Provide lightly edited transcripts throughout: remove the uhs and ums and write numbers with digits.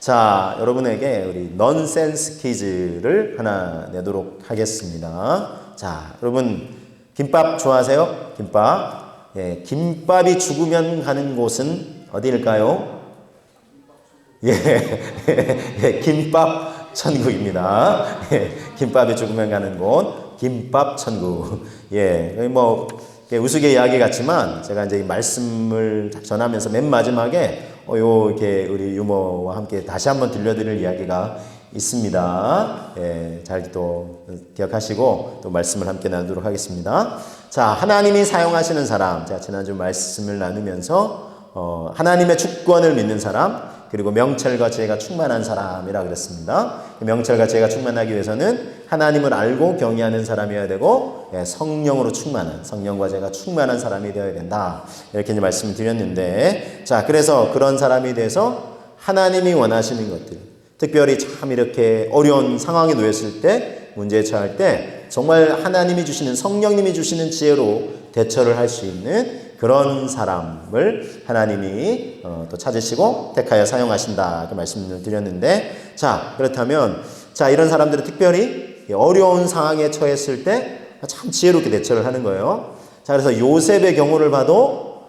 자, 여러분에게 우리 넌센스 퀴즈를 하나 내도록 하겠습니다. 자, 여러분 김밥 좋아하세요? 김밥. 예, 김밥이 죽으면 가는 곳은 어디일까요? 예, 김밥 천국입니다. 예, 김밥이 죽으면 가는 곳, 김밥 천국. 예, 뭐 우스개 이야기 같지만 제가 이제 이 말씀을 전하면서 맨 마지막에 이렇게 우리 유머와 함께 다시 한번 들려드릴 이야기가 있습니다. 예, 잘 또 기억하시고 또 말씀을 함께 나누도록 하겠습니다. 자, 하나님이 사용하시는 사람. 제가 지난주 말씀을 나누면서 하나님의 주권을 믿는 사람, 그리고 명철과 지혜가 충만한 사람이라 그랬습니다. 명철과 지혜가 충만하기 위해서는 하나님을 알고 경외하는 사람이어야 되고, 성령으로 충만한, 성령과 지혜가 충만한 사람이 되어야 된다. 이렇게 이제 말씀을 드렸는데, 자, 그래서 그런 사람이 돼서 하나님이 원하시는 것들, 특별히 참 이렇게 어려운 상황에 놓였을 때, 문제에 처할 때, 정말 하나님이 주시는, 성령님이 주시는 지혜로 대처를 할 수 있는 그런 사람을 하나님이 또 찾으시고 택하여 사용하신다. 그 말씀을 드렸는데, 자, 그렇다면, 자, 이런 사람들은 특별히 어려운 상황에 처했을 때 참 지혜롭게 대처를 하는 거예요. 자, 그래서 요셉의 경우를 봐도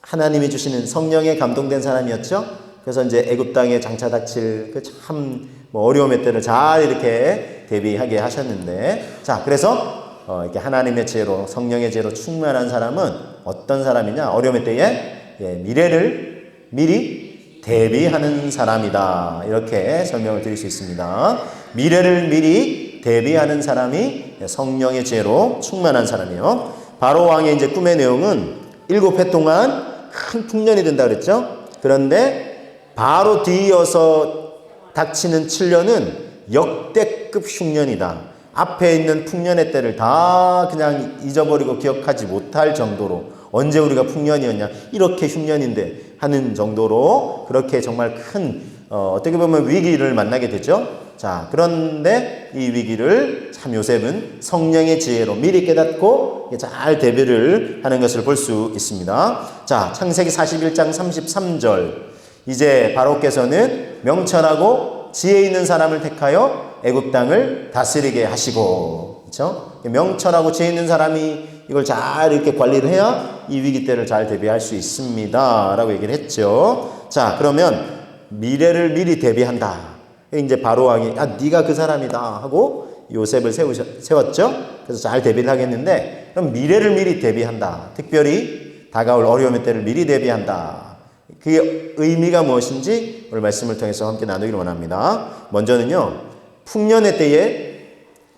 하나님이 주시는 성령에 감동된 사람이었죠. 그래서 이제 애굽 땅에 장차 닥칠 그 참 어려움의 때를 잘 이렇게 대비하게 하셨는데, 자, 그래서 이렇게 하나님의 지혜로, 성령의 지혜로 충만한 사람은 어떤 사람이냐? 어려움의 때에 미래를 미리 대비하는 사람이다. 이렇게 설명을 드릴 수 있습니다. 미래를 미리 대비하는 사람이 성령의 지혜로 충만한 사람이요. 바로 왕의 이제 꿈의 내용은 7해 동안 큰 풍년이 된다 그랬죠. 그런데 바로 뒤이어서 닥치는 7년은 역대급 흉년이다. 앞에 있는 풍년의 때를 다 그냥 잊어버리고 기억하지 못할 정도로, 언제 우리가 풍년이었냐, 이렇게 흉년인데 하는 정도로 그렇게 정말 큰 어떻게 보면 위기를 만나게 되죠. 자, 그런데 이 위기를 참 요셉은 성령의 지혜로 미리 깨닫고 잘 대비를 하는 것을 볼 수 있습니다. 자, 창세기 41장 33절. 이제 바로께서는 명철하고 지혜 있는 사람을 택하여 애굽 땅을 다스리게 하시고, 그렇죠? 명철하고 지혜 있는 사람이 이걸 잘 이렇게 관리를 해야 이 위기 때를 잘 대비할 수 있습니다라고 얘기를 했죠. 자, 그러면 미래를 미리 대비한다. 이제 바로 왕이 네가 그 사람이다 하고 요셉을 세웠죠. 그래서 잘 대비를 하겠는데, 그럼 미래를 미리 대비한다. 특별히 다가올 어려움의 때를 미리 대비한다. 그게 의미가 무엇인지 오늘 말씀을 통해서 함께 나누기를 원합니다. 먼저는요, 풍년의 때에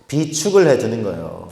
비축을 해두는 거예요.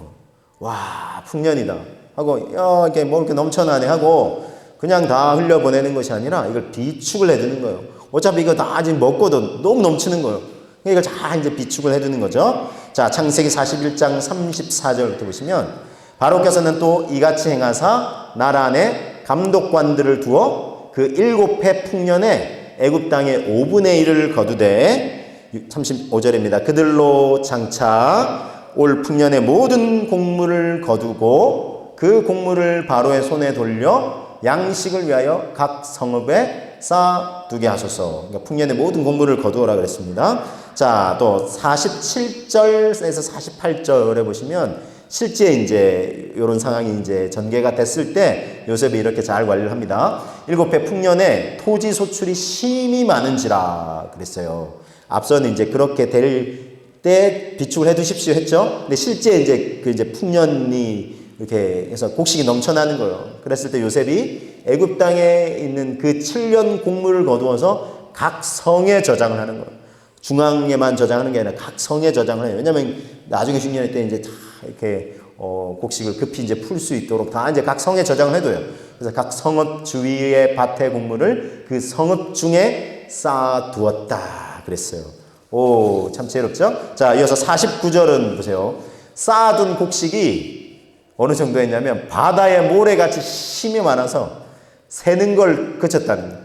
와, 풍년이다 하고 이렇게 뭐 이렇게 넘쳐나네 하고 그냥 다 흘려보내는 것이 아니라 이걸 비축을 해두는 거예요. 어차피 이거 다 아직 먹고도 너무 넘치는 거예요. 이걸 잘 이제 비축을 해두는 거죠. 자, 창세기 41장 34절부터 보시면, 바로께서는 또 이같이 행하사 나라 안에 감독관들을 두어 그 7해 풍년에 애굽 땅의 5분의 1을 거두되, 35절입니다. 그들로 장차 올 풍년의 모든 곡물을 거두고 그 곡물을 바로의 손에 돌려 양식을 위하여 각 성읍에 쌓아두게 하소서. 그러니까 풍년의 모든 곡물을 거두어라 그랬습니다. 자, 또 47절에서 48절에 보시면 실제 이제 이런 상황이 이제 전개가 됐을 때 요셉이 이렇게 잘 관리를 합니다. 7해 풍년에 토지 소출이 심히 많은지라 그랬어요. 앞서는 이제 그렇게 될 때 비축을 해 두십시오 했죠. 근데 실제 이제 그 이제 풍년이 이렇게 해서 곡식이 넘쳐나는 거예요. 그랬을 때 요셉이 애굽 땅에 있는 그 7년 곡물을 거두어서 각 성에 저장을 하는 거예요. 중앙에만 저장하는 게 아니라 각 성에 저장을 해요. 왜냐면 나중에 흉년의 때 이제 다 이렇게 곡식을 급히 이제 풀 수 있도록 다 이제 각 성에 저장을 해둬요. 그래서 각 성읍 주위의 밭의 곡물을 그 성읍 중에 쌓아두었다 그랬어요. 오, 참 지혜롭죠? 자, 이어서 49절은 보세요. 쌓아둔 곡식이 어느 정도 했냐면 바다의 모래같이 힘이 많아서 새는 걸 그쳤다는 거예요.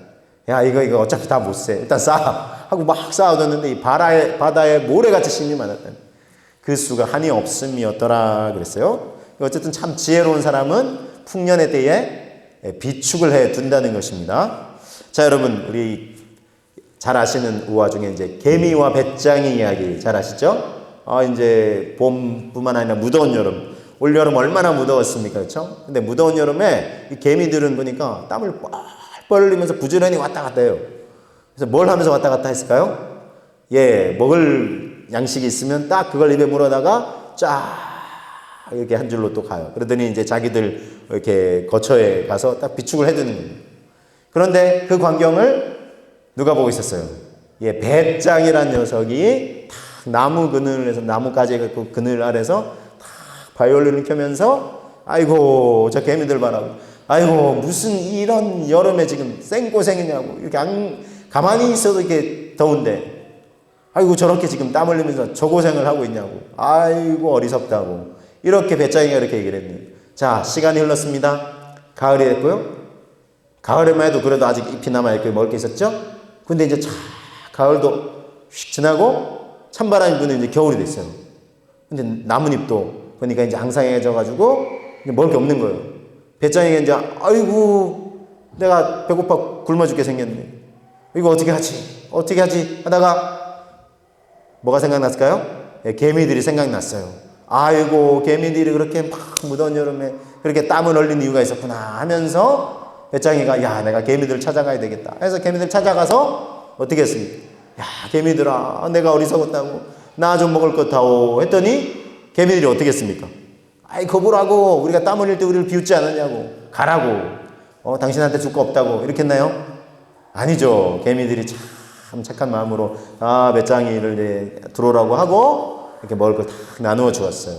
야, 이거 어차피 다 못 새. 일단 쌓아 하고 막 쌓아뒀는데 이 바다의 모래같이 힘이 많았다는 거예요. 그 수가 한이 없음이었더라 그랬어요. 어쨌든 참 지혜로운 사람은 풍년의 때에 비축을 해 둔다는 것입니다. 자, 여러분, 우리 잘 아시는 우화 중에 이제 개미와 배짱이 이야기 잘 아시죠? 이제 봄뿐만 아니라 무더운 여름, 올 여름 얼마나 무더웠습니까? 그렇죠? 근데 무더운 여름에 이 개미들은 보니까 땀을 뻘뻘 흘리면서 부지런히 왔다 갔다 해요. 그래서 뭘 하면서 왔다 갔다 했을까요? 예, 먹을 양식이 있으면 딱 그걸 입에 물어다가 쫙 이렇게 한 줄로 또 가요. 그러더니 이제 자기들 이렇게 거처에 가서 딱 비축을 해두는 거예요. 그런데 그 광경을 누가 보고 있었어요? 예, 배짱이란 녀석이 탁 나무 그늘에서, 나무가지 그 그늘 아래서 탁 바이올린을 켜면서 아이고 저 개미들 봐라, 아이고 무슨 이런 여름에 지금 생고생이냐고, 이렇게 가만히 있어도 이렇게 더운데 아이고 저렇게 지금 땀 흘리면서 저 고생을 하고 있냐고, 아이고 어리석다고, 이렇게 배짱이가 이렇게 얘기를 했네요. 자, 시간이 흘렀습니다. 가을이 됐고요. 가을에만 해도 그래도 아직 잎이 남아있고 먹을 게 있었죠. 근데 이제 가을도 휙 지나고 찬바람이 부는 이제 겨울이 됐어요. 근데 나뭇잎도 보니까 이제 앙상해져가지고 이제 먹을 게 없는 거예요. 배짱이가 이제 아이고 내가 배고파 굶어 죽게 생겼네, 이거 어떻게 하지 하다가 뭐가 생각났을까요? 예, 개미들이 생각났어요. 아이고 개미들이 그렇게 막 무더운 여름에 그렇게 땀을 흘린 이유가 있었구나 하면서 배짱이가 야 내가 개미들을 찾아가야 되겠다 해서 개미들 찾아가서 어떻게 했습니까? 야 개미들아 내가 어리석었다고 나 좀 먹을 것 다오 했더니 개미들이 어떻게 했습니까? 아이 거부라고, 우리가 땀 흘릴 때 우리를 비웃지 않았냐고, 가라고, 당신한테 줄 거 없다고 이렇게 했나요? 아니죠. 개미들이 참 착한 마음으로 배짱이를 이제 들어오라고 하고 이렇게 먹을 걸 다 나누어 주었어요.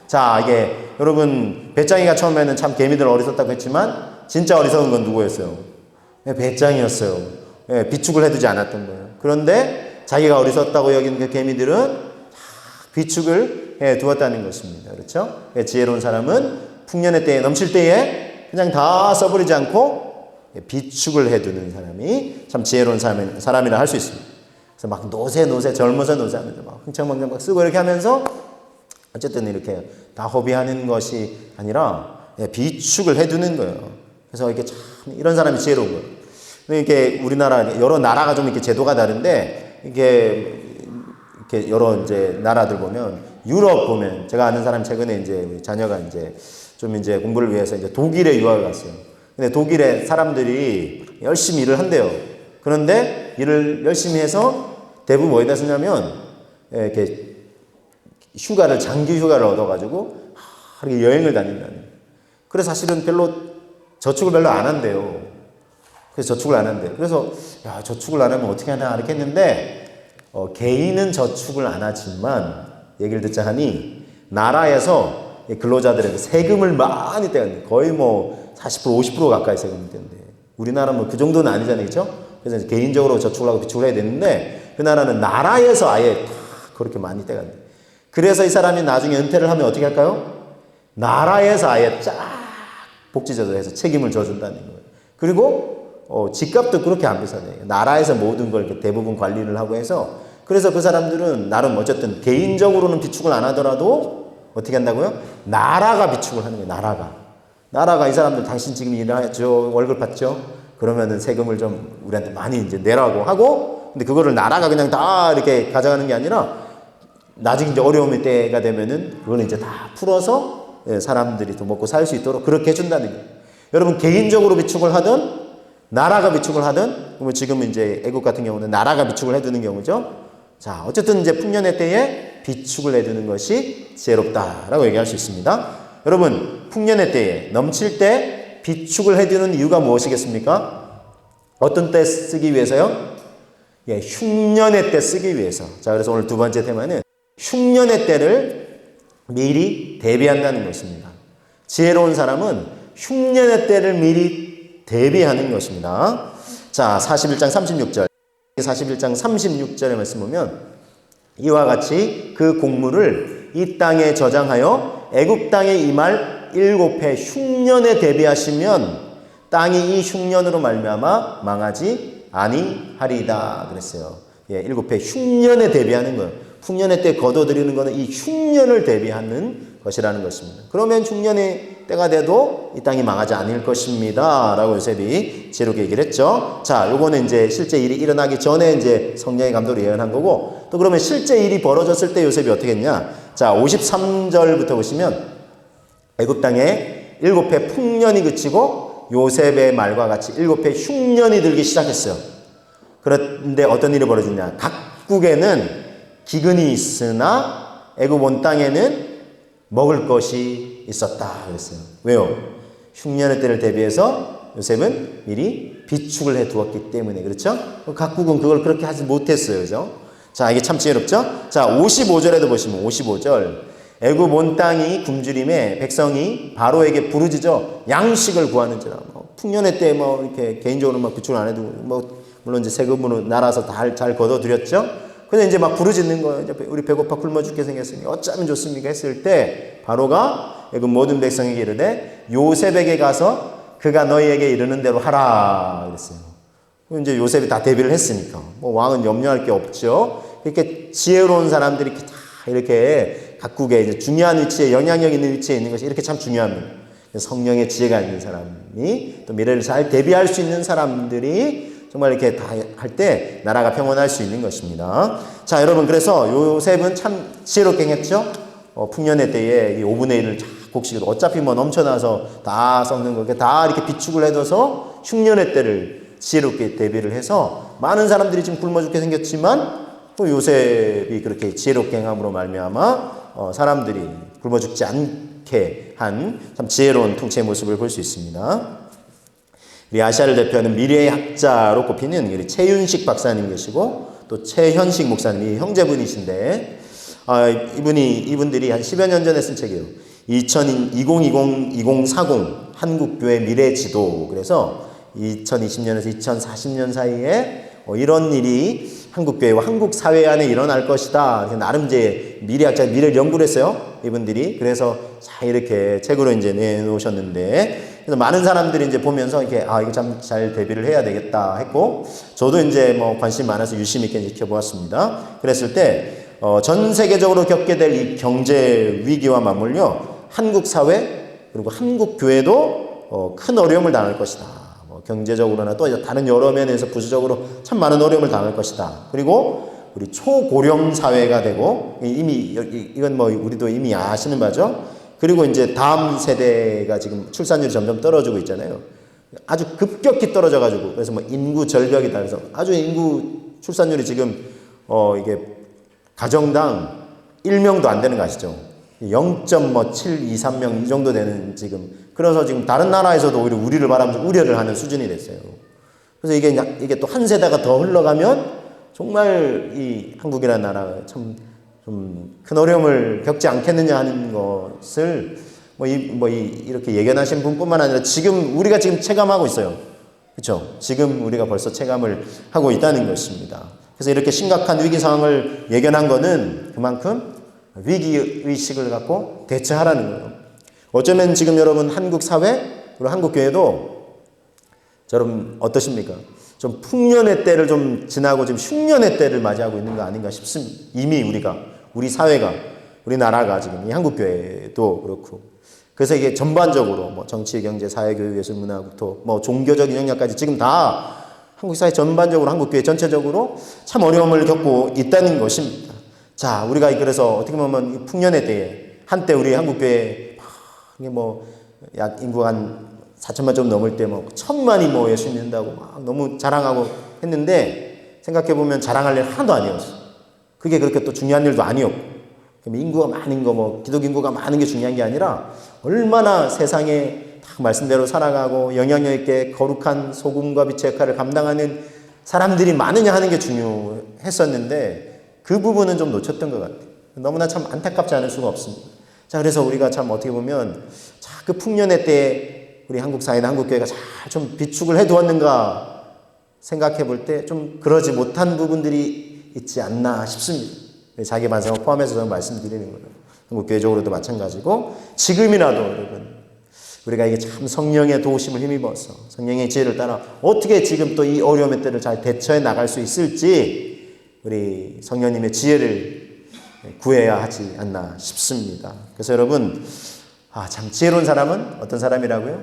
자, 이게 여러분 배짱이가 처음에는 참 개미들 어리석다고 했지만 진짜 어리석은 건 누구였어요? 배짱이였어요. 예, 비축을 해두지 않았던 거예요. 그런데 자기가 어리석다고 여기는 그 개미들은 비축을 두었다는 것입니다. 그렇죠? 지혜로운 사람은 풍년의 때에, 넘칠 때에 그냥 다 써버리지 않고 비축을 해두는 사람이 참 지혜로운 사람이라 할 수 있습니다. 그래서 막 젊어서 노세하면서 막 흥청망청 막 쓰고 이렇게 하면서 어쨌든 이렇게 다 허비하는 것이 아니라 비축을 해두는 거예요. 그래서 이게 참 이런 사람이 지혜로운 거예요. 이렇게 우리나라 여러 나라가 좀 이렇게 제도가 다른데 이렇게 여러 이제 나라들 보면, 유럽 보면 제가 아는 사람 최근에 이제 우리 자녀가 이제 좀 이제 공부를 위해서 이제 독일에 유학을 갔어요. 근데 독일에 사람들이 열심히 일을 한대요. 그런데 일을 열심히 해서 대부분 뭐에다 쓰냐면 이렇게 휴가를, 장기 휴가를 얻어가지고 이렇게 여행을 다닌다는. 그래서 사실은 저축을 별로 안 한대요. 그래서 저축을 안 한대요. 그래서 야 저축을 안 하면 어떻게 하나 이렇게 했는데 개인은 저축을 안 하지만 얘기를 듣자 하니 나라에서 근로자들에게 세금을 많이 떼는데 거의 뭐 40% 50% 가까이 세금을 떼는데 우리나라는 뭐 그 정도는 아니잖아요. 그렇죠? 그래서 개인적으로 저축을 하고 비축을 해야 되는데 그 나라는 나라에서 아예 다 그렇게 많이 떼간대. 그래서 이 사람이 나중에 은퇴를 하면 어떻게 할까요? 나라에서 아예 쫙 복지제도 해서 책임을 져준다는 거예요. 그리고 집값도 그렇게 안 비싸네요. 나라에서 모든 걸 대부분 관리를 하고 해서, 그래서 그 사람들은 나름 어쨌든 개인적으로는 비축을 안 하더라도 어떻게 한다고요? 나라가 비축을 하는 거예요. 나라가 이 사람들 당신 지금 일하죠, 월급 받죠? 그러면은 세금을 좀 우리한테 많이 이제 내라고 하고, 근데 그거를 나라가 그냥 다 이렇게 가져가는 게 아니라 나중에 이제 어려움의 때가 되면은 그거는 이제 다 풀어서 사람들이 또 먹고 살 수 있도록 그렇게 해준다는 거예요. 여러분 개인적으로 비축을 하든 나라가 비축을 하든, 그러면 지금 이제 애국 같은 경우는 나라가 비축을 해두는 경우죠. 자, 어쨌든 이제 풍년의 때에 비축을 해두는 것이 지혜롭다라고 얘기할 수 있습니다. 여러분, 풍년의 때에, 넘칠 때 비축을 해두는 이유가 무엇이겠습니까? 어떤 때 쓰기 위해서요? 예, 흉년의 때 쓰기 위해서. 자, 그래서 오늘 두 번째 테마는 흉년의 때를 미리 대비한다는 것입니다. 지혜로운 사람은 흉년의 때를 미리 대비하는 것입니다. 자, 41장 36절. 41장 36절의 말씀 보면 이와 같이 그 곡물을 이 땅에 저장하여 애굽 땅에 임할 7해 흉년에 대비하시면 땅이 이 흉년으로 말미암아 망하지 아니하리이다 그랬어요. 예, 7해 흉년에 대비하는 거예요. 풍년의 때 거둬들이는 것은 이 흉년을 대비하는 것이라는 것입니다. 그러면 중년의 때가 돼도 이 땅이 망하지 않을 것입니다. 라고 요셉이 지혜롭게 얘기를 했죠. 자, 요거는 이제 실제 일이 일어나기 전에 이제 성령의 감독으로 예언한 거고, 또 그러면 실제 일이 벌어졌을 때 요셉이 어떻게 했냐? 자, 53절부터 보시면 애굽 땅에 7해 풍년이 그치고 요셉의 말과 같이 7해 흉년이 들기 시작했어요. 그런데 어떤 일이 벌어지냐? 각국에는 기근이 있으나 애굽 온 땅에는 먹을 것이 있었다 그랬어요. 왜요? 흉년의 때를 대비해서 요셉은 미리 비축을 해 두었기 때문에. 그렇죠? 각국은 그걸 그렇게 하지 못했어요. 그죠? 자, 이게 참 지혜롭죠? 자, 55절에도 보시면 55절. 애굽 온 땅이 굶주림에 백성이 바로에게 부르짖어 양식을 구하는지라. 풍년의 때 이렇게 개인적으로 비축을 안 해도 물론 이제 세금으로 날아서 잘 걷어들였죠? 근데 이제 막 부르짖는 거예요. 이제 우리 배고파 굶어 죽게 생겼으니 어쩌면 좋습니까? 했을 때 바로가 애굽 모든 백성에게 이르되 요셉에게 가서 그가 너희에게 이르는 대로 하라 그랬어요. 이제 요셉이 다 대비를 했으니까 왕은 염려할 게 없죠. 이렇게 지혜로운 사람들이 다 이렇게 각국에 이제 중요한 위치에 영향력 있는 위치에 있는 것이 이렇게 참 중요합니다. 성령의 지혜가 있는 사람이 또 미래를 잘 대비할 수 있는 사람들이 정말 이렇게 다 할 때 나라가 평온할 수 있는 것입니다. 자, 여러분, 그래서 요셉은 참 지혜롭게 행했죠. 풍년의 때에 이 5분의 1을 곡식으로 어차피 넘쳐나서 다 썩는 거 다 이렇게 비축을 해둬서 흉년의 때를 지혜롭게 대비를 해서 많은 사람들이 지금 굶어 죽게 생겼지만 또 요셉이 그렇게 지혜롭게 행함으로 말미암아 사람들이 굶어 죽지 않게 한 참 지혜로운 통치의 모습을 볼 수 있습니다. 우리 아시아를 대표하는 미래의 학자로 꼽히는 우리 최윤식 박사님 계시고 또 최현식 목사님이 형제분이신데 이분들이 한 10여 년 전에 쓴 책이에요. 2020-2040 한국교회 미래 지도. 그래서 2020년에서 2040년 사이에 이런 일이 한국교회와 한국 사회 안에 일어날 것이다. 나름 이제 미래학자 미래를 연구를 했어요. 이분들이. 그래서 잘 이렇게 책으로 이제 내놓으셨는데, 그래서 많은 사람들이 이제 보면서 이렇게 이거 참 잘 대비를 해야 되겠다 했고, 저도 이제 관심 많아서 유심 있게 지켜보았습니다. 그랬을 때 전 세계적으로 겪게 될 이 경제 위기와 맞물려 한국 사회 그리고 한국 교회도 큰 어려움을 당할 것이다. 경제적으로나 또 다른 여러 면에서 부수적으로 참 많은 어려움을 당할 것이다. 그리고 우리 초고령 사회가 되고 이미 이건 우리도 이미 아시는 바죠. 그리고 이제 다음 세대가 지금 출산율이 점점 떨어지고 있잖아요. 아주 급격히 떨어져가지고 그래서 인구 절벽이다. 그래서 아주 인구 출산율이 지금 이게 가정당 1명도 안 되는 거 아시죠? 0.723명 이 정도 되는 지금. 그래서 지금 다른 나라에서도 오히려 우리를 바라면서 우려를 하는 수준이 됐어요. 그래서 이게 또 한 세대가 더 흘러가면 정말 이 한국이라는 나라가 참 좀 큰 어려움을 겪지 않겠느냐 하는 것을 이렇게 예견하신 분뿐만 아니라 우리가 지금 체감하고 있어요. 그렇죠? 지금 우리가 벌써 체감을 하고 있다는 것입니다. 그래서 이렇게 심각한 위기 상황을 예견한 거는 그만큼 위기의식을 갖고 대처하라는 거예요. 어쩌면 지금 여러분 한국 사회 그리고 한국 교회도 여러분 어떠십니까? 좀 풍년의 때를 좀 지나고 지금 흉년의 때를 맞이하고 있는 거 아닌가 싶습니다. 이미 우리 사회가, 우리나라가 지금 이 한국 교회도 그렇고. 그래서 이게 전반적으로 정치, 경제, 사회, 교육, 예술, 문화부터 종교적인 영역까지 지금 다 한국 사회 전반적으로 한국 교회 전체적으로 참 어려움을 겪고 있다는 것입니다. 자, 우리가 그래서 어떻게 보면 이 풍년의 때에 한때 우리 한국 교회 약 인구가 한 4천만 좀 넘을 때 1,000만이 예수 믿는다고 막 너무 자랑하고 했는데 생각해보면 자랑할 일 하나도 아니었어. 그게 그렇게 또 중요한 일도 아니었고. 인구가 많은 거, 기독 인구가 많은 게 중요한 게 아니라 얼마나 세상에 딱 말씀대로 살아가고 영향력 있게 거룩한 소금과 빛의 역할을 감당하는 사람들이 많으냐 하는 게 중요했었는데 그 부분은 좀 놓쳤던 것 같아요. 너무나 참 안타깝지 않을 수가 없습니다. 자, 그래서 우리가 참 어떻게 보면 그 풍년의 때에 우리 한국 사회나 한국 교회가 잘 좀 비축을 해두었는가 생각해 볼 때 좀 그러지 못한 부분들이 있지 않나 싶습니다. 자기 반성을 포함해서 저는 말씀드리는 거예요. 한국 교회적으로도 마찬가지고 지금이라도 여러분 우리가 이게 참 성령의 도우심을 힘입어서 성령의 지혜를 따라 어떻게 지금 또 이 어려움의 때를 잘 대처해 나갈 수 있을지 우리 성령님의 지혜를 구해야 하지 않나 싶습니다. 그래서 여러분, 참 지혜로운 사람은 어떤 사람이라고요?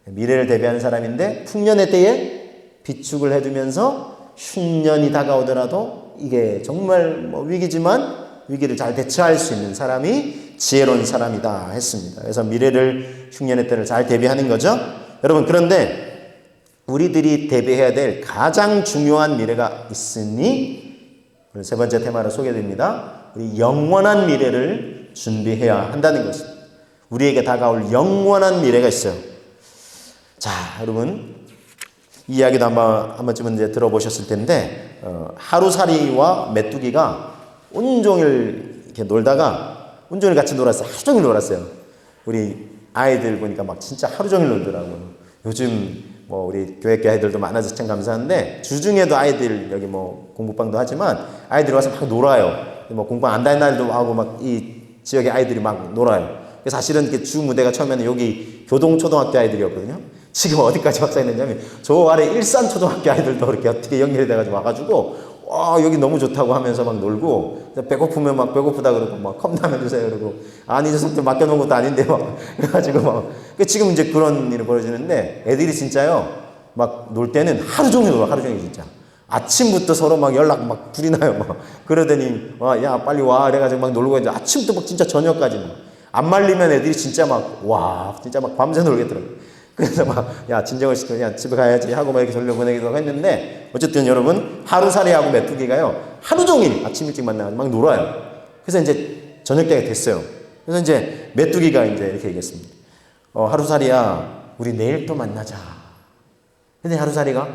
미래를 대비하는 사람인데 풍년의 때에 비축을 해두면서 흉년이 다가오더라도 이게 정말 위기지만 위기를 잘 대처할 수 있는 사람이 지혜로운 사람이다 했습니다. 그래서 미래를 흉년의 때를 잘 대비하는 거죠. 여러분, 그런데 우리들이 대비해야 될 가장 중요한 미래가 있으니 오늘 세 번째 테마로 소개됩니다. 우리 영원한 미래를 준비해야 한다는 것입니다. 우리에게 다가올 영원한 미래가 있어요. 자, 여러분, 이 이야기도 한 번쯤은 이제 들어보셨을 텐데, 하루살이와 메뚜기가 온종일 이렇게 놀다가 온종일 같이 놀았어요. 하루 종일 놀았어요. 우리 아이들 보니까 막 진짜 하루 종일 놀더라고요. 요즘 우리 교회계 아이들도 많아서 참 감사한데, 주중에도 아이들 여기 공부방도 하지만 아이들이 와서 막 놀아요. 공부 안 다니는 날도 하고 막 이 지역의 아이들이 막 놀아요. 사실은 주 무대가 처음에는 여기 교동초등학교 아이들이었거든요. 지금 어디까지 확산했냐면 저 아래 일산초등학교 아이들도 이렇게 어떻게 연결이 돼가지고 와가지고 여기 너무 좋다고 하면서 막 놀고, 배고프면 막 배고프다 그러고 막 컵라면 주세요 그러고, 아니 녀석들 맡겨놓은 것도 아닌데 막 그래가지고 막 지금 이제 그런 일이 벌어지는데, 애들이 진짜요 막 놀 때는 하루 종일 놀아. 하루 종일 진짜 아침부터 서로 막 연락 막 불이 나요. 막 그러더니 야 빨리 와 그래가지고 막 놀고 있는데 아침부터 막 진짜 저녁까지 막 안 말리면 애들이 진짜 막 진짜 막 밤새 놀겠더라고요. 그래서 야 진정을 시켜, 야 집에 가야지 하고 막 이렇게 돌려보내기도 했는데, 어쨌든 여러분, 하루살이하고 메뚜기가요 하루 종일 아침 일찍 만나가지고 막 놀아요. 그래서 이제 저녁 때가 됐어요. 그래서 이제 메뚜기가 이제 이렇게 얘기했습니다. 하루살이야, 우리 내일 또 만나자. 근데 하루살이가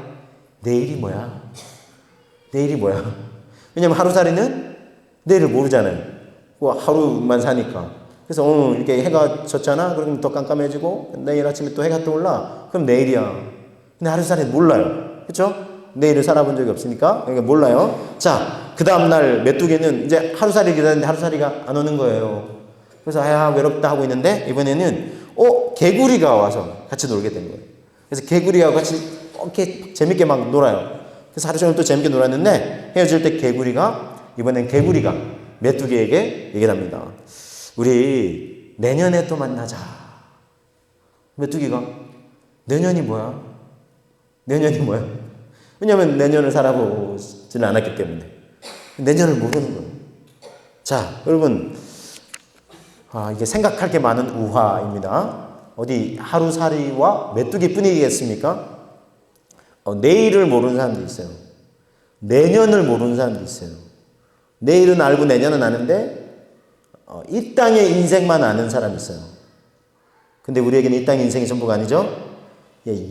내일이 뭐야? 내일이 뭐야? 왜냐면 하루살이는 내일을 모르잖아요. 하루만 사니까. 그래서 오늘 이렇게 해가 졌잖아? 그러면 더 깜깜해지고 내일 아침에 또 해가 떠올라? 그럼 내일이야. 근데 하루살이는 몰라요. 그렇죠? 내일을 살아본 적이 없으니까 그러니까 몰라요. 자, 그 다음날 메뚜기는 이제 하루살이 기다렸는데 하루살이가 안 오는 거예요. 그래서 외롭다 하고 있는데, 이번에는 개구리가 와서 같이 놀게 된 거예요. 그래서 개구리하고 같이 이렇게 재밌게 막 놀아요. 그래서 하루 종일 또 재밌게 놀았는데, 헤어질 때 이번엔 개구리가 메뚜기에게 얘기를 합니다. 우리 내년에 또 만나자. 메뚜기가 내년이 뭐야? 내년이 뭐야? 왜냐하면 내년을 살아보지는 않았기 때문에 내년을 모르는 거예요. 자, 여러분, 이게 생각할 게 많은 우화입니다. 어디 하루살이와 메뚜기뿐이겠습니까? 내일을 모르는 사람도 있어요. 내년을 모르는 사람도 있어요. 내일은 알고 내년은 아는데 이 땅의 인생만 아는 사람이 있어요. 근데 우리에게는 이 땅의 인생이 전부가 아니죠.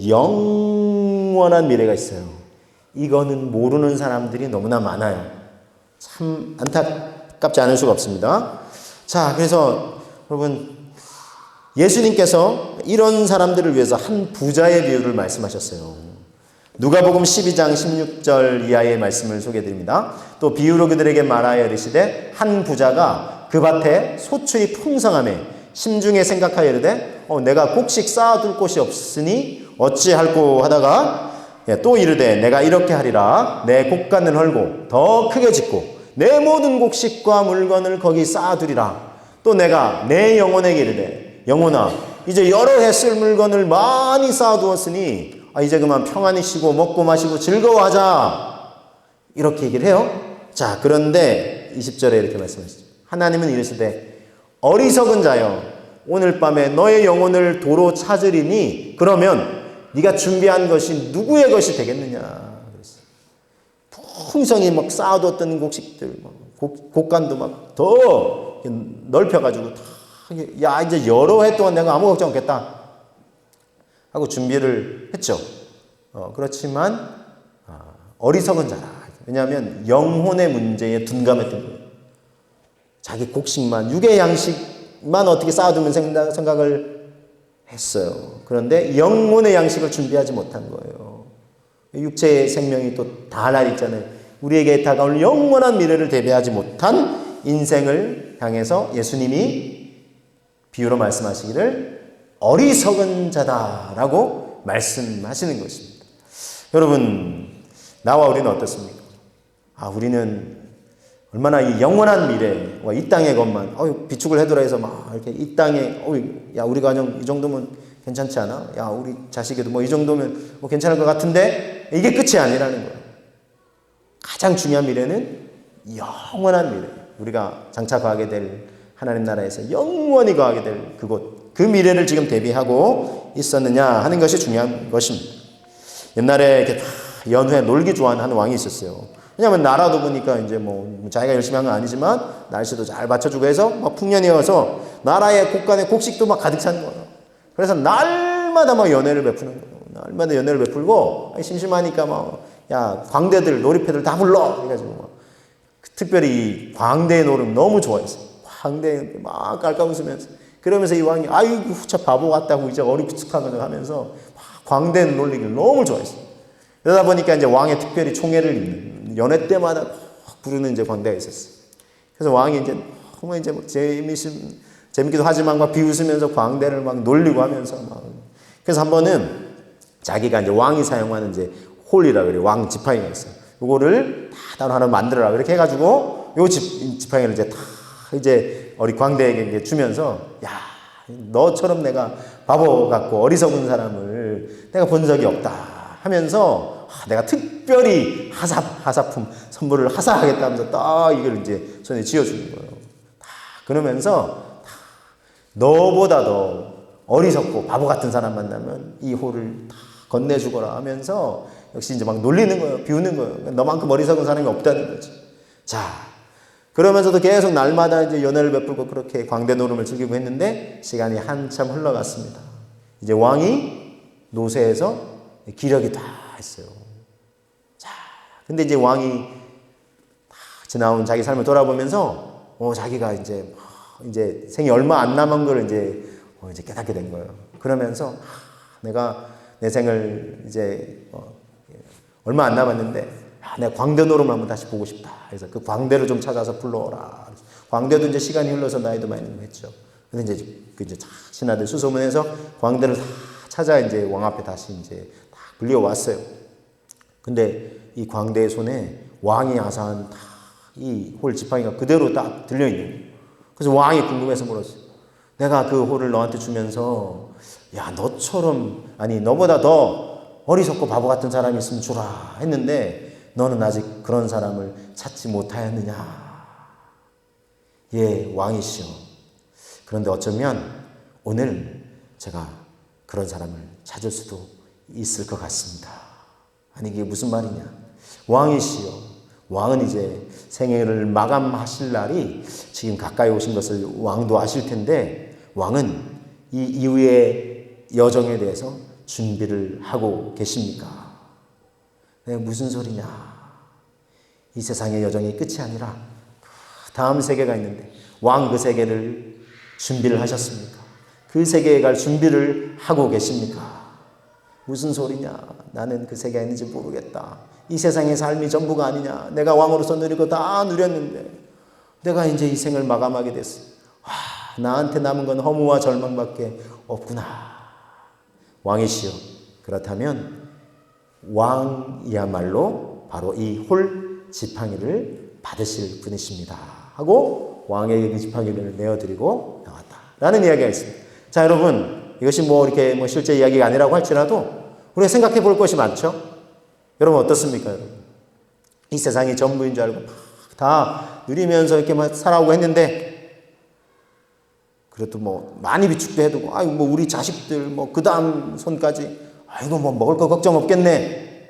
영원한 미래가 있어요. 이거는 모르는 사람들이 너무나 많아요. 참 안타깝지 않을 수가 없습니다. 자, 그래서 여러분, 예수님께서 이런 사람들을 위해서 한 부자의 비유를 말씀하셨어요. 누가복음 12장 16절 이하의 말씀을 소개해드립니다. 또 비유로 그들에게 말하여 이르시되 한 부자가 그 밭에 소출이 풍성하매 심중에 생각하여 이르되 내가 곡식 쌓아둘 곳이 없으니 어찌할꼬 하다가 또 이르되 내가 이렇게 하리라. 내 곡간을 헐고 더 크게 짓고 내 모든 곡식과 물건을 거기 쌓아두리라. 또 내가 내 영혼에게 이르되 영혼아 이제 여러 해 쓸 물건을 많이 쌓아두었으니 이제 그만 평안히 쉬고 먹고 마시고 즐거워하자. 이렇게 얘기를 해요. 자, 그런데 20절에 이렇게 말씀하시죠. 하나님은 이르시되 어리석은 자여 오늘 밤에 너의 영혼을 도로 찾으리니 그러면 네가 준비한 것이 누구의 것이 되겠느냐. 풍성히 막 쌓아뒀던 곡식들, 곡간도 막 더 넓혀가지고 야 이제 여러 해 동안 내가 아무 걱정 없겠다 하고 준비를 했죠. 그렇지만 어리석은 자라. 왜냐하면 영혼의 문제에 둔감했던 거예요. 자기 곡식만, 육의 양식만 어떻게 쌓아두면 생각을 했어요. 그런데 영혼의 양식을 준비하지 못한 거예요. 육체의 생명이 또 다 날 있잖아요. 우리에게 다가올 영원한 미래를 대비하지 못한 인생을 향해서 예수님이 비유로 말씀하시기를 어리석은 자다라고 말씀하시는 것입니다. 여러분, 나와 우리는 어떻습니까? 우리는 얼마나 이 영원한 미래, 이 땅의 것만, 비축을 해두라 해서 막 이렇게 이 땅에, 야, 우리 가정 이 정도면 괜찮지 않아? 야, 우리 자식에도 뭐 이 정도면 뭐 괜찮을 것 같은데, 이게 끝이 아니라는 거예요. 가장 중요한 미래는 영원한 미래. 우리가 장차 거하게 될 하나님 나라에서 영원히 거하게 될 그곳, 그 미래를 지금 대비하고 있었느냐 하는 것이 중요한 것입니다. 옛날에 이렇게 다 연후에 놀기 좋아하는 한 왕이 있었어요. 왜냐하면 나라도 보니까 이제 뭐 자기가 열심히 한 건 아니지만 날씨도 잘 맞춰주고 해서 막 풍년이어서 나라의 곳간에 곡식도 막 가득 찬 거예요. 그래서 날마다 막 연회를 베푸는 거예요. 날마다 연회를 베풀고 심심하니까 막 야, 광대들 놀이패들 다 불러 그래가지고 막 특별히 광대의 노름 너무 좋아했어요. 광대 막 깔깔 웃으면서 그러면서 이 왕이 아이고 저 바보 같다고 이제 어리숙한 거 하면서 광대 놀리기를 너무 좋아했어요. 그러다 보니까 이제 왕의 특별히 총애를 입는 연회 때마다 부르는 이제 광대가 있었어요. 그래서 왕이 이제 너무 이제 막 재밌기도 하지만 막 비웃으면서 광대를 막 놀리고 하면서 막 그래서 한 번은 자기가 이제 왕이 사용하는 이제 홀이라 그래요. 왕 지팡이가 있어요. 요거를 다 따로 하나 만들어라 이렇게 해가지고 요 지팡이를 이제 다 이제 어리 광대에게 이제 주면서 야 너처럼 내가 바보 같고 어리석은 사람을 내가 본 적이 없다 하면서 내가 특별히 하사품 선물을 하사하겠다 하면서 딱 이걸 이제 손에 쥐어주는 거예요. 다 그러면서 다 너보다 더 어리석고 바보 같은 사람 만나면 이 홀을 다 건네주거라 하면서 역시 이제 막 놀리는 거예요. 비우는 거예요. 너만큼 어리석은 사람이 없다는 거지. 자, 그러면서도 계속 날마다 이제 연회를 베풀고 그렇게 광대 노름을 즐기고 했는데 시간이 한참 흘러갔습니다. 이제 왕이 노쇠해서 기력이 다 했어요. 자, 근데 이제 왕이 다 지나온 자기 삶을 돌아보면서 자기가 이제 생이 얼마 안 남은 걸 이제 깨닫게 된 거예요. 그러면서 내가 내 생을 이제 얼마 안 남았는데 내가 광대 노름을 한번 다시 보고 싶다. 그래서 그 광대를 좀 찾아서 불러오라. 광대도 이제 시간이 흘러서 나이도 많이 했죠. 근데 이제 그 이제 신하들 수소문해서 광대를 다 찾아 이제 왕 앞에 다시 이제 다 불려왔어요. 근데 이 광대의 손에 왕이 아사한 이 홀 지팡이가 그대로 딱 들려 있는 거예요. 그래서 왕이 궁금해서 물었어요. 내가 그 홀을 너한테 주면서 야 너처럼 아니 너보다 더 어리석고 바보 같은 사람이 있으면 주라 했는데 너는 아직 그런 사람을 찾지 못하였느냐. 예, 왕이시여. 그런데 어쩌면 오늘 제가 그런 사람을 찾을 수도 있을 것 같습니다. 아니 이게 무슨 말이냐. 왕이시여. 왕은 이제 생애를 마감하실 날이 지금 가까이 오신 것을 왕도 아실 텐데 왕은 이 이후의 여정에 대해서 준비를 하고 계십니까? 무슨 소리냐? 이 세상의 여정이 끝이 아니라 그 다음 세계가 있는데 왕 그 세계를 준비를 하셨습니까? 그 세계에 갈 준비를 하고 계십니까? 무슨 소리냐? 나는 그 세계가 있는지 모르겠다. 이 세상의 삶이 전부가 아니냐? 내가 왕으로서 누릴 거 다 누렸는데 내가 이제 이 생을 마감하게 됐어. 나한테 남은 건 허무와 절망밖에 없구나. 왕이시여. 그렇다면 왕이야말로 바로 이 홀 지팡이를 받으실 분이십니다. 하고 왕에게 그 지팡이를 내어드리고 나왔다. 라는 이야기가 있습니다. 자, 여러분, 이것이 이렇게 실제 이야기가 아니라고 할지라도 우리가 생각해 볼 것이 많죠? 여러분, 어떻습니까, 여러분? 이 세상이 전부인 줄 알고 다 누리면서 이렇게 살아오고 했는데 그래도 많이 비축도 해두고, 우리 자식들, 그 다음 손까지, 먹을 거 걱정 없겠네.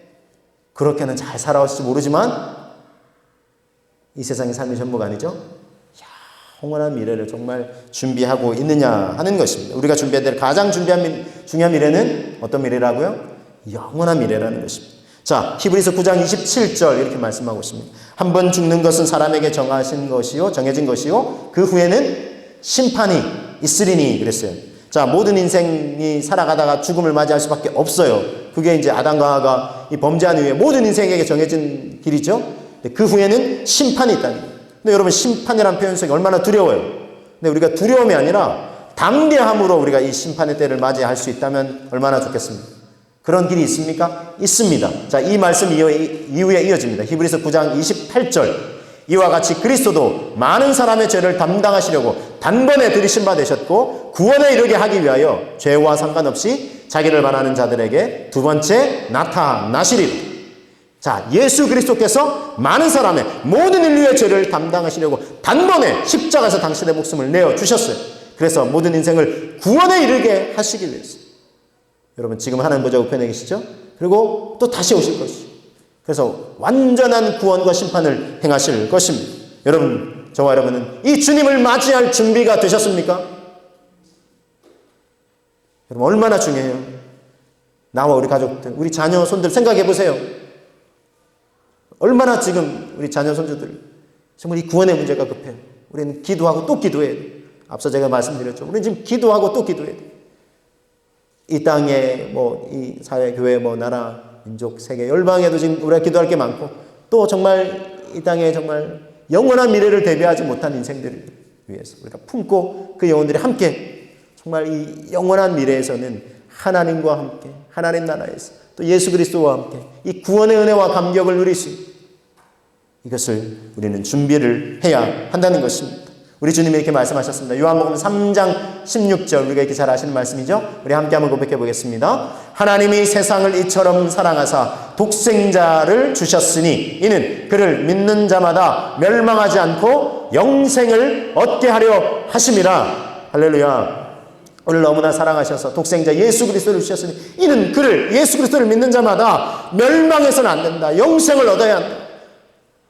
그렇게는 잘 살아왔을지 모르지만, 이 세상의 삶이 전부가 아니죠? 영원한 미래를 정말 준비하고 있느냐 하는 것입니다. 우리가 준비해야 될 가장 중요한 미래는 어떤 미래라고요? 영원한 미래라는 것입니다. 자, 히브리서 9장 27절 이렇게 말씀하고 있습니다. 한 번 죽는 것은 사람에게 정해진 것이요. 그 후에는 심판이 있으리니 그랬어요. 자, 모든 인생이 살아가다가 죽음을 맞이할 수밖에 없어요. 그게 이제 아담과 하와가 이 범죄한 이후에 모든 인생에게 정해진 길이죠. 그 후에는 심판이 있다는 거예요. 근데 여러분, 심판이라는 표현 속에 얼마나 두려워요. 근데 우리가 두려움이 아니라 담대함으로 우리가 이 심판의 때를 맞이할 수 있다면 얼마나 좋겠습니까? 그런 길이 있습니까? 있습니다. 자, 이 말씀 이후에 이어집니다. 히브리서 9장 28절. 이와 같이 그리스도도 많은 사람의 죄를 담당하시려고 단번에 들이신 바 되셨고 구원에 이르게 하기 위하여 죄와 상관없이 자기를 바라는 자들에게 두 번째 나타나시리라. 자, 예수 그리스도께서 많은 사람의 모든 인류의 죄를 담당하시려고 단번에 십자가에서 당신의 목숨을 내어주셨어요. 그래서 모든 인생을 구원에 이르게 하시기 위해서. 여러분 지금 하나님 보좌 우편에 계시죠? 그리고 또 다시 오실 것이죠. 그래서 완전한 구원과 심판을 행하실 것입니다. 여러분, 저와 여러분은 이 주님을 맞이할 준비가 되셨습니까? 여러분 얼마나 중요해요. 나와 우리 가족들, 우리 자녀, 손들 생각해 보세요. 얼마나 지금 우리 자녀, 손주들 정말 이 구원의 문제가 급해요. 우리는 기도하고 또 기도해야 돼요. 앞서 제가 말씀드렸죠. 우리는 지금 기도하고 또 기도해야 돼요. 이 땅에 이 사회, 교회, 나라, 민족, 세계, 열방에도 지금 우리가 기도할 게 많고 또 정말 이 땅에 정말 영원한 미래를 대비하지 못한 인생들을 위해서 우리가 품고 그 영혼들이 함께 정말 이 영원한 미래에서는 하나님과 함께 하나님 나라에서 또 예수 그리스도와 함께 이 구원의 은혜와 감격을 누릴 수 있는 이것을 우리는 준비를 해야 한다는 것입니다. 우리 주님이 이렇게 말씀하셨습니다. 요한복음 3장 16절 우리가 이렇게 잘 아시는 말씀이죠. 우리 함께 한번 고백해 보겠습니다. 하나님이 세상을 이처럼 사랑하사 독생자를 주셨으니 이는 그를 믿는 자마다 멸망하지 않고 영생을 얻게 하려 하심이라. 할렐루야. 오늘 너무나 사랑하셔서 독생자 예수 그리스도를 주셨으니 이는 그를 예수 그리스도를 믿는 자마다 멸망해서는 안 된다. 영생을 얻어야 한다.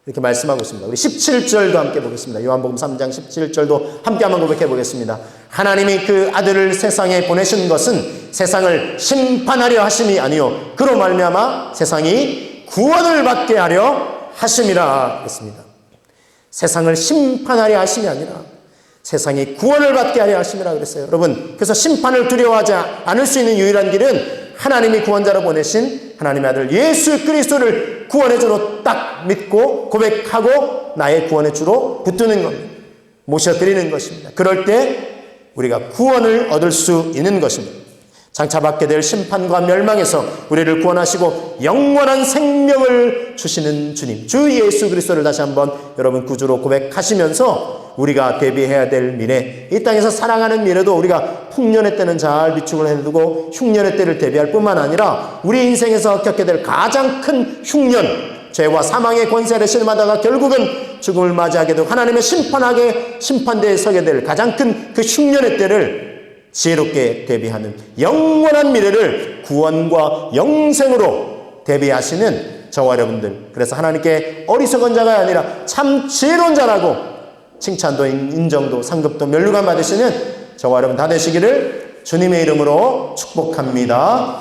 이렇게 말씀하고 있습니다. 우리 17절도 함께 보겠습니다. 요한복음 3장 17절도 함께 한번 고백해 보겠습니다. 하나님이 그 아들을 세상에 보내신 것은 세상을 심판하려 하심이 아니요 그로 말미암아 세상이 구원을 받게 하려 하심이라 했습니다. 세상을 심판하려 하심이 아니라 세상이 구원을 받게 하려 하심이라 그랬어요. 여러분, 그래서 심판을 두려워하지 않을 수 있는 유일한 길은 하나님이 구원자로 보내신 하나님의 아들 예수 그리스도를 구원의 주로 딱 믿고 고백하고 나의 구원의 주로 붙드는 겁니다. 모셔드리는 것입니다. 그럴 때 우리가 구원을 얻을 수 있는 것입니다. 장차 받게 될 심판과 멸망에서 우리를 구원하시고 영원한 생명을 주시는 주님, 주 예수 그리스도를 다시 한번 여러분 구주로 고백하시면서 우리가 대비해야 될 미래, 이 땅에서 살아가는 미래도 우리가 풍년의 때는 잘 비축을 해두고 흉년의 때를 대비할 뿐만 아니라 우리 인생에서 겪게 될 가장 큰 흉년, 죄와 사망의 권세를 실마다가 결국은 죽음을 맞이하게 되고 하나님의 심판대에 서게 될 가장 큰 그 흉년의 때를 지혜롭게 대비하는 영원한 미래를 구원과 영생으로 대비하시는 저와 여러분들, 그래서 하나님께 어리석은 자가 아니라 참 지혜로운 자라고 칭찬도 인정도 상급도 면류관 받으시는 저와 여러분 다 되시기를 주님의 이름으로 축복합니다.